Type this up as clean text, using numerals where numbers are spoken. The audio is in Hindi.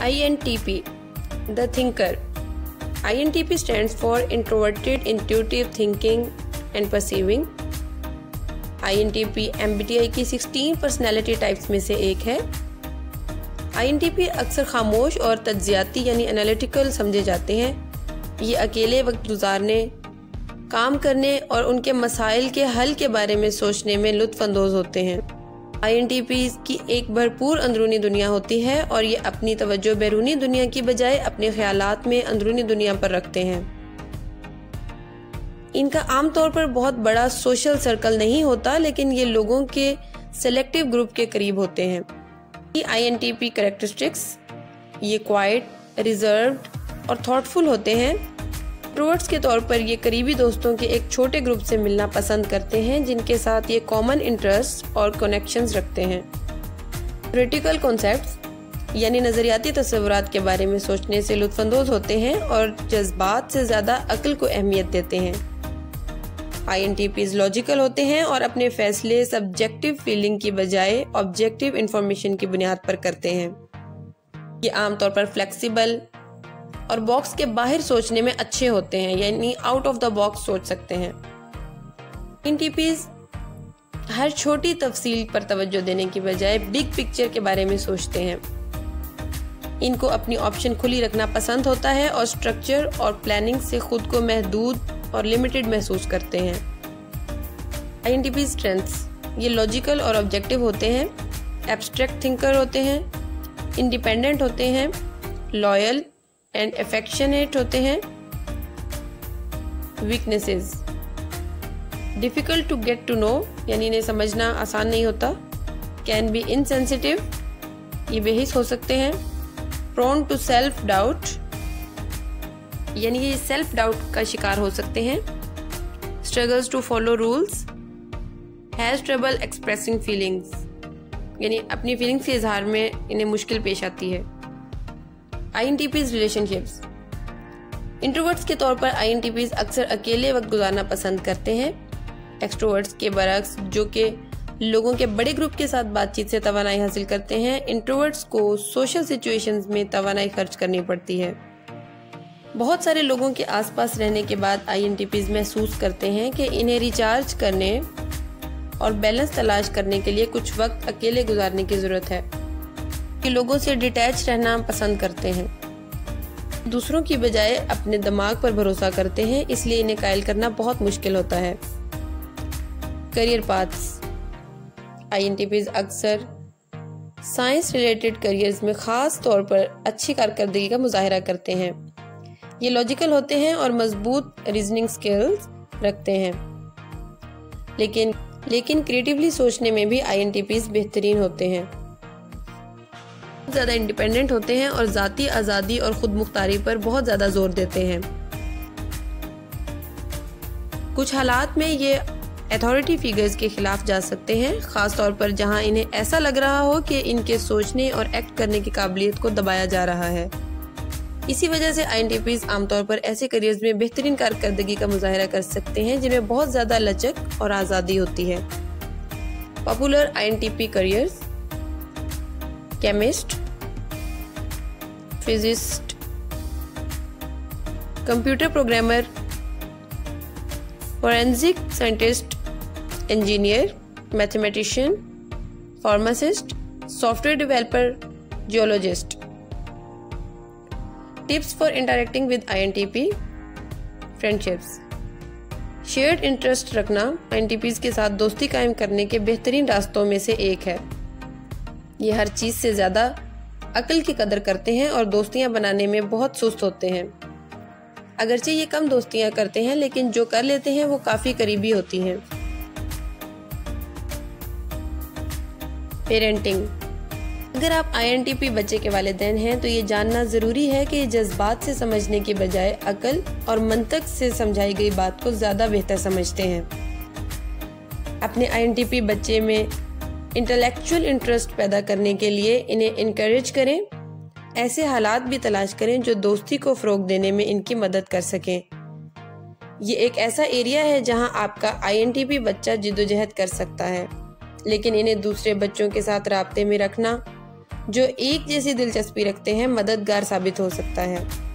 INTP, the thinker. INTP stands for Introverted Intuitive Thinking and Perceiving. INTP MBTI की 16 पर्सनैलिटी टाइप्स में से एक है। INTP अक्सर खामोश और तज्जियाती यानी एनालिटिकल समझे जाते हैं। ये अकेले वक्त गुजारने, काम करने और उनके मसाइल के हल के बारे में सोचने में लुत्फ़ अंदोज़ होते हैं। INTPs की एक भरपूर अंदरूनी दुनिया होती है और ये अपनी तवज्जो बैरूनी दुनिया की बजाय अपने ख्यालात में अंदरूनी दुनिया पर रखते हैं। इनका आमतौर पर बहुत बड़ा सोशल सर्कल नहीं होता, लेकिन ये लोगों के सेलेक्टिव ग्रुप के करीब होते हैं। INTP कैरेक्टरिस्टिक्स, ये क्वाइट, रिजर्व्ड और थॉटफुल होते हैं। इंट्रोवर्ट्स के तौर पर ये करीबी दोस्तों के एक छोटे ग्रुप से मिलना पसंद करते हैं जिनके साथ ये कॉमन इंटरेस्ट और कनेक्शंस रखते हैं। थ्योरेटिकल कॉन्सेप्ट्स यानी नज़रियाती तस्वुरात के बारे में सोचने से लुत्फ़अंदोज़ होते हैं और जज्बात से ज़्यादा अक्ल को अहमियत देते हैं। INTPs लॉजिकल होते हैं और अपने फैसले सब्जेक्टिव फीलिंग की बजाय ऑब्जेक्टिव इंफॉर्मेशन की बुनियाद पर करते हैं। ये आमतौर पर फ्लेक्सिबल और बॉक्स के बाहर सोचने में अच्छे होते हैं, यानी आउट ऑफ द बॉक्स सोच सकते हैं। INTPs हर छोटी तफसील पर तवज्जो देने की बजाय बिग पिक्चर के बारे में सोचते हैं। इनको अपनी ऑप्शन खुली रखना पसंद होता है और स्ट्रक्चर और प्लानिंग से खुद को महदूद और लिमिटेड महसूस करते हैं। INTP स्ट्रेंथ्स, ये लॉजिकल और ऑब्जेक्टिव होते हैं, एब्स्ट्रैक्ट थिंकर होते हैं, इंडिपेंडेंट होते हैं, लॉयल एंड अफेक्शनेट होते हैं। Weaknesses, difficult to get to know, यानी इन्हें समझना आसान नहीं होता। कैन बी इनसेंसिटिव, ये बेहिस हो सकते हैं। प्रोन टू सेल्फ डाउट, यानी ये सेल्फ डाउट का शिकार हो सकते हैं। Struggles to follow rules, has trouble expressing feelings, यानी अपनी फीलिंग्स के इजहार में इन्हें मुश्किल पेश आती है। INTPs रिलेशनशिप्स, इंट्रोवर्ट्स के तौर पर INTPs अक्सर अकेले वक्त गुजारना पसंद करते हैं। एक्सट्रोवर्ट्स के बरक्स, जो कि लोगों के बड़े ग्रुप के साथ बातचीत से तवानाई हासिल करते हैं, इंट्रोवर्ट्स को सोशल सिचुएशंस में तवानाई खर्च करनी पड़ती है। बहुत सारे लोगों के आसपास रहने के बाद INTPs महसूस करते हैं कि इन्हें रिचार्ज करने और बैलेंस तलाश करने के लिए कुछ वक्त अकेले गुजारने की ज़रूरत है। कि लोगों से डिटैच रहना पसंद करते हैं, दूसरों की बजाय अपने दिमाग पर भरोसा करते हैं, इसलिए इन्हें कायल करना बहुत मुश्किल होता है। करियर पाथ्स, INTPs अक्सर साइंस रिलेटेड करियर्स में खास तौर पर अच्छी कारकर्दगी का मुजाहिरा करते हैं। ये लॉजिकल होते हैं और मजबूत रीजनिंग स्किल्स रखते हैं, लेकिन क्रिएटिवली सोचने में भी INTPs बेहतरीन होते हैं। ज़्यादा इंडिपेंडेंट होते हैं और ज़ाती आज़ादी और खुद मुख्तारी पर बहुत ज़्यादा जोर देते हैं। कुछ हालात में ये अथॉरिटी फिगर्स के खिलाफ जा सकते हैं, खास तौर पर जहां इन्हें ऐसा लग रहा हो कि इनके सोचने और एक्ट करने की काबिलियत को दबाया जा रहा है। इसी वजह से INTPs आमतौर पर ऐसे करियर्स में बेहतरीन कारकर्दगी का मुजाहिरा कर सकते हैं जिनमें बहुत ज़्यादा लचक और आज़ादी होती है। Popular INTP careers: chemist, physicist, computer programmer, forensic scientist, engineer, mathematician, pharmacist, software developer, geologist. Tips for interacting with INTP: friendships, shared interest रखना INTPs के साथ दोस्ती कायम करने के बेहतरीन रास्तों में से एक है। ये हर चीज़ से ज़्यादा अक्ल की कदर करते हैं और दोस्तियां बनाने में बहुत सुस्त होते हैं। अगरचे ये कम दोस्तियां करते हैं, लेकिन जो कर लेते हैं वो काफ़ी करीबी होती हैं। पेरेंटिंग: अगर आप INTP बच्चे के वालिदैन हैं तो ये जानना ज़रूरी है कि जज्बात से समझने के बजाय अक्ल और मंतक से समझाई गई बात को ज़्यादा बेहतर समझते हैं। अपने INTP बच्चे में इंटेलेक्चुअल इंटरेस्ट पैदा करने के लिए इन्हें इनकरेज करें। ऐसे हालात भी तलाश करें जो दोस्ती को फ़रोग देने में इनकी मदद कर सकें। ये एक ऐसा एरिया है जहां आपका INTP बच्चा जिद्दोजहद कर सकता है, लेकिन इन्हें दूसरे बच्चों के साथ राब्ते में रखना, जो एक जैसी दिलचस्पी रखते हैं मददगार साबित हो सकता है।